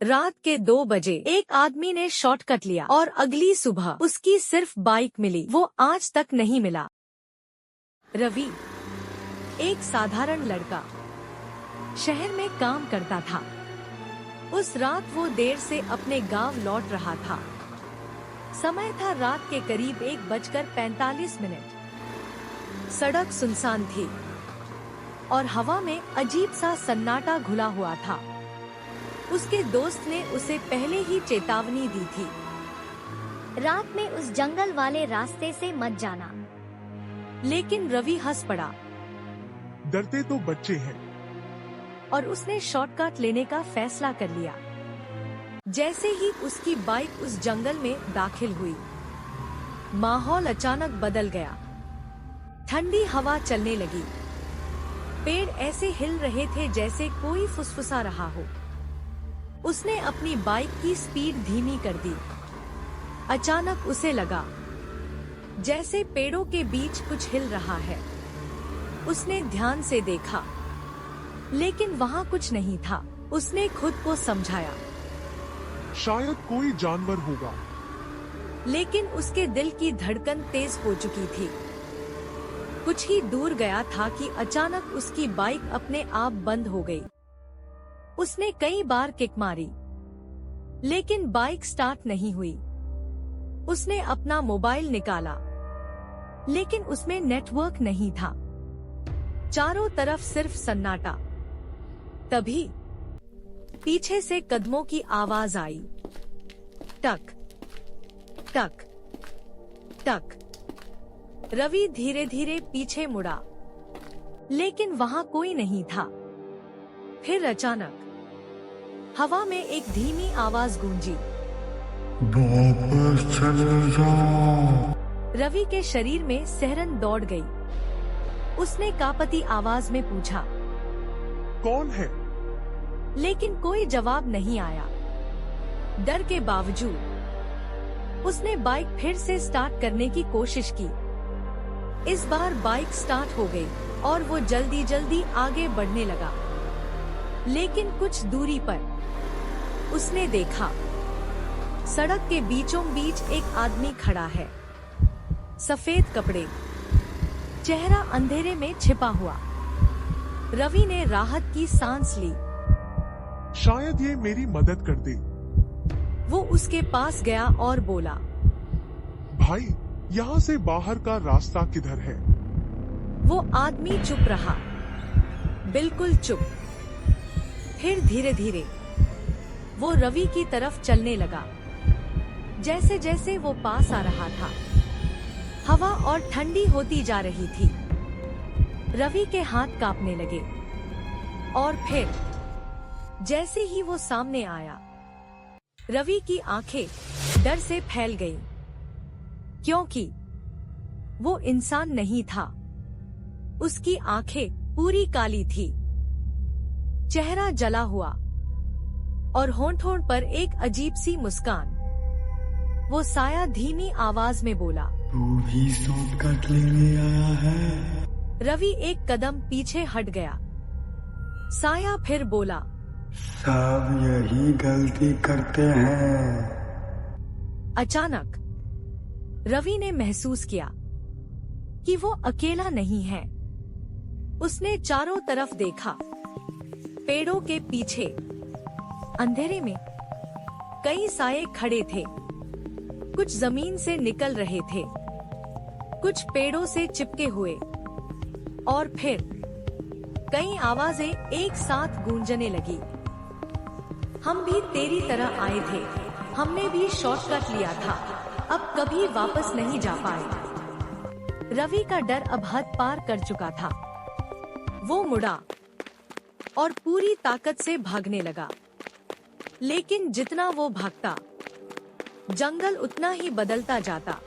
रात के 2 बजे एक आदमी ने शॉर्टकट लिया और अगली सुबह उसकी सिर्फ बाइक मिली। वो आज तक नहीं मिला। रवि एक साधारण लड़का शहर में काम करता था। उस रात वो देर से अपने गांव लौट रहा था। समय था रात के करीब 1:45। सड़क सुनसान थी और हवा में अजीब सा सन्नाटा घुला हुआ था। उसके दोस्त ने उसे पहले ही चेतावनी दी थी, रात में उस जंगल वाले रास्ते से मत जाना। लेकिन रवि हंस पड़ा। डरते तो बच्चे हैं। और उसने शॉर्टकट लेने का फैसला कर लिया। जैसे ही उसकी बाइक उस जंगल में दाखिल हुई, माहौल अचानक बदल गया। ठंडी हवा चलने लगी। पेड़ ऐसे हिल रहे थे जैसे कोई फुसफुसा रहा हो। उसने अपनी बाइक की स्पीड धीमी कर दी। अचानक उसे लगा जैसे पेड़ों के बीच कुछ हिल रहा है। उसने ध्यान से देखा, लेकिन वहाँ कुछ नहीं था। उसने खुद को समझाया, शायद कोई जानवर होगा। लेकिन उसके दिल की धड़कन तेज हो चुकी थी। कुछ ही दूर गया था कि अचानक उसकी बाइक अपने आप बंद हो गई। उसने कई बार किक मारी, लेकिन बाइक स्टार्ट नहीं हुई। उसने अपना मोबाइल निकाला, लेकिन उसमें नेटवर्क नहीं था। चारों तरफ सिर्फ सन्नाटा। तभी पीछे से कदमों की आवाज आई। टक टक टक। रवि धीरे धीरे पीछे मुड़ा, लेकिन वहाँ कोई नहीं था। फिर अचानक हवा में एक धीमी आवाज गूंजी, वापस चले जाओ। रवि के शरीर में सिहरन दौड़ गई। उसने कांपती आवाज में पूछा, कौन है? लेकिन कोई जवाब नहीं आया। डर के बावजूद उसने बाइक फिर से स्टार्ट करने की कोशिश की। इस बार बाइक स्टार्ट हो गई और वो जल्दी जल्दी आगे बढ़ने लगा। लेकिन कुछ दूरी पर उसने देखा, सड़क के बीचों बीच एक आदमी खड़ा है। सफेद कपड़े, चेहरा अंधेरे में छिपा हुआ। रवि ने राहत की सांस ली। शायद ये मेरी मदद कर दे। वो उसके पास गया और बोला, भाई, यहाँ से बाहर का रास्ता किधर है? वो आदमी चुप रहा, बिल्कुल चुप। फिर धीरे धीरे वो रवि की तरफ चलने लगा। जैसे जैसे वो पास आ रहा था, हवा और ठंडी होती जा रही थी। रवि के हाथ कांपने लगे। और फिर जैसे ही वो सामने आया, रवि की आंखें डर से फैल गईं, क्योंकि वो इंसान नहीं था। उसकी आंखें पूरी काली थी, चेहरा जला हुआ और होंठों पर एक अजीब सी मुस्कान। वो साया धीमी आवाज में बोला, तू भी शॉर्टकट लेने आया है? रवि एक कदम पीछे हट गया। साया फिर बोला, सब यही गलती करते हैं। अचानक रवि ने महसूस किया कि वो अकेला नहीं है। उसने चारों तरफ देखा। पेड़ों के पीछे अंधेरे में कई साये खड़े थे। कुछ जमीन से निकल रहे थे, कुछ पेड़ों से चिपके हुए। और फिर कई आवाजें एक साथ गूंजने लगी। हम भी तेरी तरह आए थे, हमने भी शॉर्टकट लिया था, अब कभी वापस नहीं जा पाए। रवि का डर अब हद पार कर चुका था। वो मुड़ा और पूरी ताकत से भागने लगा। लेकिन जितना वो भागता, जंगल उतना ही बदलता जाता।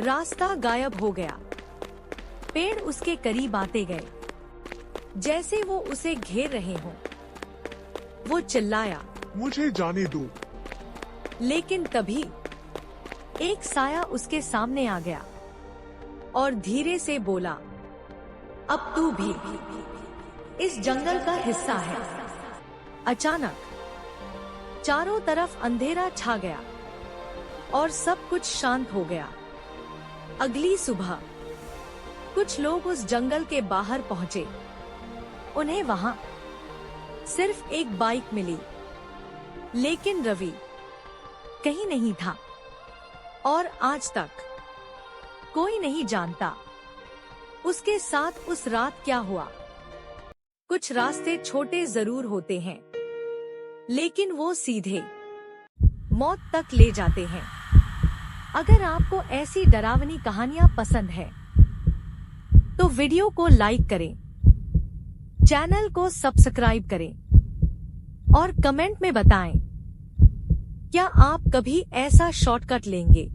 रास्ता गायब हो गया। पेड़ उसके करीब आते गए, जैसे वो उसे घेर रहे हों। वो चिल्लाया, मुझे जाने दो। लेकिन तभी एक साया उसके सामने आ गया और धीरे से बोला, अब तू भी। इस जंगल का हिस्सा है। अचानक चारों तरफ अंधेरा छा गया और सब कुछ शांत हो गया। अगली सुबह कुछ लोग उस जंगल के बाहर पहुंचे। उन्हें वहां सिर्फ एक बाइक मिली, लेकिन रवि कहीं नहीं था और आज तक कोई नहीं जानता उसके साथ उस रात क्या हुआ। कुछ रास्ते छोटे जरूर होते हैं, लेकिन वो सीधे मौत तक ले जाते हैं। अगर आपको ऐसी डरावनी कहानियां पसंद है तो वीडियो को लाइक करें, चैनल को सब्सक्राइब करें और कमेंट में बताएं क्या आप कभी ऐसा शॉर्टकट लेंगे।